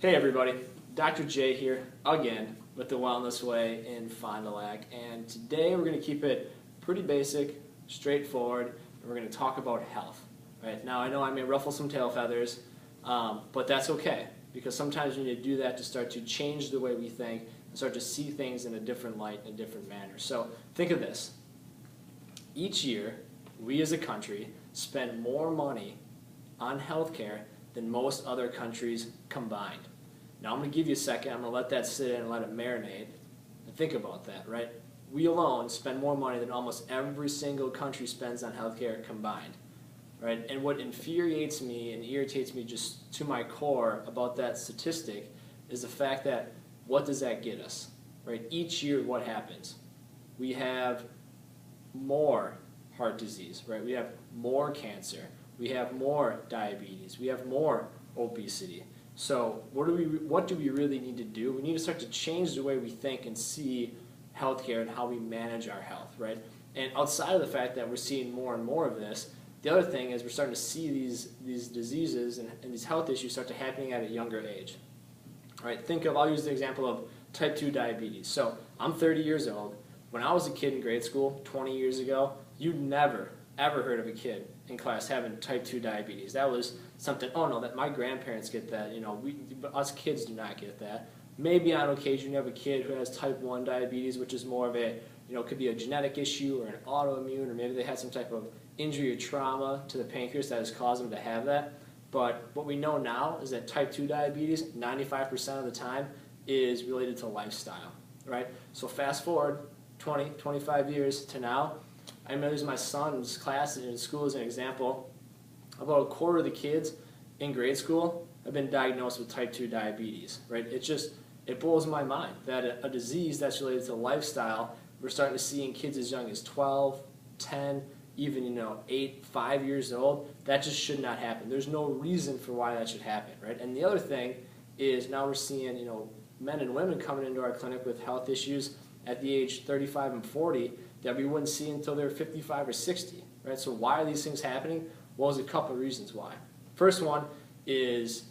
Hey everybody, Dr. J here again with the Wellness Way in Fond du Lac, and today we're going to keep it pretty basic, straightforward, and we're going to talk about health. Right now, I know I may ruffle some tail feathers, but that's okay because sometimes we need to do that to start to change the way we think and start to see things in a different light, in a different manner. So think of this: each year, we as a country spend more money on healthcare than most other countries combined. Now I'm going to give you a second, I'm going to let that sit in and let it marinate, and think about that, right? We alone spend more money than almost every single country spends on healthcare combined, right? And what infuriates me and irritates me just to my core about that statistic is the fact that what does that get us, right? Each year what happens? We have more heart disease, right? We have more cancer. We have more diabetes. We have more obesity. So what do we really need to do? We need to start to change the way we think and see healthcare and how we manage our health, right? And outside of the fact that we're seeing more and more of this, the other thing is we're starting to see these diseases and these health issues start to happening at a younger age. All right, I'll use the example of type 2 diabetes. So I'm 30 years old. When I was a kid in grade school 20 years ago, you'd never, ever heard of a kid in class having type 2 diabetes. That was something, oh no, that my grandparents get that, but us kids do not get that. Maybe on occasion you have a kid who has type 1 diabetes, which is more of a, could be a genetic issue or an autoimmune, or maybe they had some type of injury or trauma to the pancreas that has caused them to have that. But what we know now is that type 2 diabetes, 95% of the time, is related to lifestyle, right? So fast forward 20, 25 years to now, I remember using my son's class in school as an example. About a quarter of the kids in grade school have been diagnosed with type 2 diabetes, right? It blows my mind that a disease that's related to lifestyle, we're starting to see in kids as young as 12, 10, even 8, 5 years old. That just should not happen. There's no reason for why that should happen, right? And the other thing is now we're seeing men and women coming into our clinic with health issues at the age 35 and 40 that we wouldn't see until they're 55 or 60, right? So why are these things happening? Well, there's a couple of reasons why. First one is,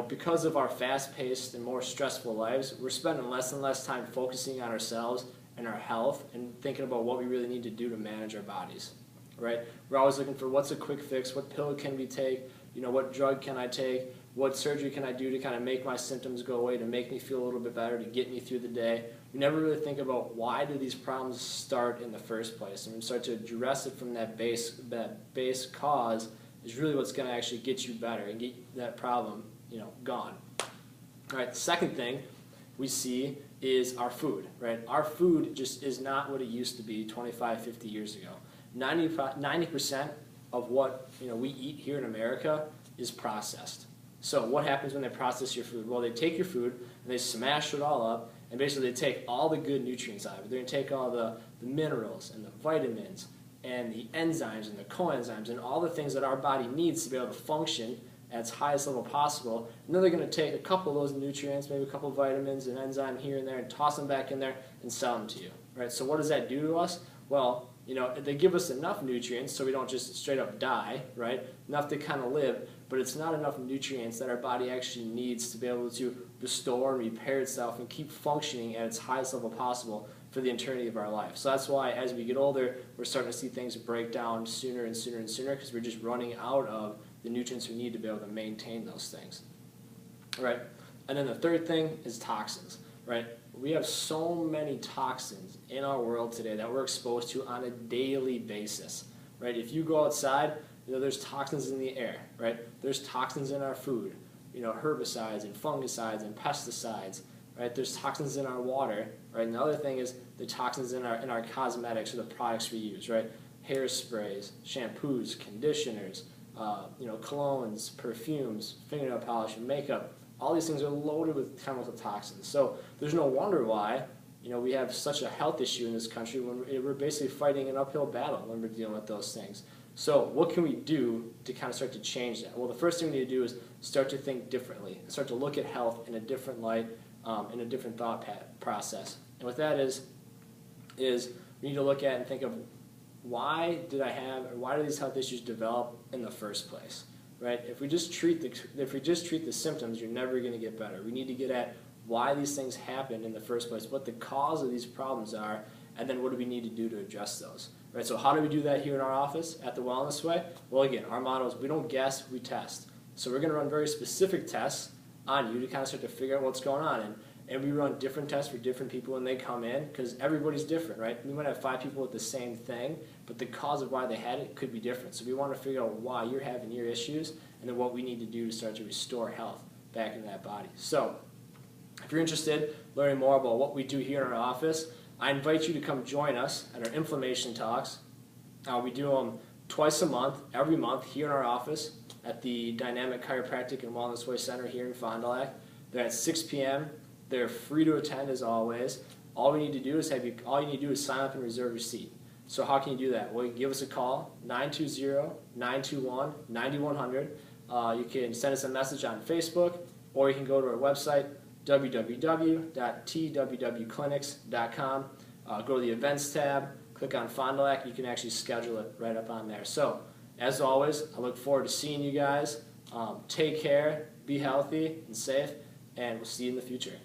because of our fast-paced and more stressful lives, we're spending less and less time focusing on ourselves and our health and thinking about what we really need to do to manage our bodies, right? We're always looking for what's a quick fix, what pill can we take, what drug can I take, what surgery can I do to kind of make my symptoms go away, to make me feel a little bit better, to get me through the day. We never really think about why do these problems start in the first place, and we start to address it from that base cause is really what's going to actually get you better and get that problem, gone. All right, the second thing we see is our food, right? Our food just is not what it used to be 25, 50 years ago. 90% of what we eat here in America is processed. So what happens when they process your food? Well, they take your food and they smash it all up, and basically they take all the good nutrients out of it. They're going to take all the minerals and the vitamins and the enzymes and the coenzymes and all the things that our body needs to be able to function at its highest level possible. And then they're going to take a couple of those nutrients, maybe a couple of vitamins and enzyme here and there, and toss them back in there and sell them to you, right? So what does that do to us? Well, they give us enough nutrients so we don't just straight up die, right? Enough to kind of live, but it's not enough nutrients that our body actually needs to be able to restore and repair itself and keep functioning at its highest level possible for the eternity of our life. So that's why as we get older, we're starting to see things break down sooner and sooner and sooner, because we're just running out of the nutrients we need to be able to maintain those things, right? And then the third thing is toxins, right? We have so many toxins in our world today that we're exposed to on a daily basis, right? If you go outside, there's toxins in the air, right? There's toxins in our food, herbicides and fungicides and pesticides, right? There's toxins in our water, right? And the other thing is the toxins in our cosmetics or the products we use, right? Hairsprays, shampoos, conditioners, colognes, perfumes, fingernail polish, and makeup. All these things are loaded with chemical toxins. So there's no wonder why we have such a health issue in this country when we're basically fighting an uphill battle when we're dealing with those things. So what can we do to kind of start to change that? Well, the first thing we need to do is start to think differently and start to look at health in a different light, in a different thought process. And what that is we need to look at and think of why did these health issues develop in the first place? right? If we just treat the symptoms, you're never going to get better. We need to get at why these things happen in the first place, what the cause of these problems are, and then what do we need to do to address those, right? So how do we do that here in our office at the Wellness Way? Well, again, our motto is we don't guess, we test. So we're going to run very specific tests on you to kind of start to figure out what's going on. And we run different tests for different people when they come in because everybody's different, right? We might have 5 people with the same thing, but the cause of why they had it could be different. So we want to figure out why you're having your issues and then what we need to do to start to restore health back in that body. So if you're interested in learning more about what we do here in our office, I invite you to come join us at our inflammation talks. We do them twice a month, every month, here in our office at the Dynamic Chiropractic and Wellness Way Center here in Fond du Lac. They're at 6 p.m. They're free to attend as always. All you need to do is sign up and reserve your seat. So how can you do that? Well, you can give us a call, 920-921-9100. You can send us a message on Facebook, or you can go to our website, www.twwclinics.com. Go to the events tab, click on Fond du Lac. You can actually schedule it right up on there. So, as always, I look forward to seeing you guys. Take care, be healthy and safe, and we'll see you in the future.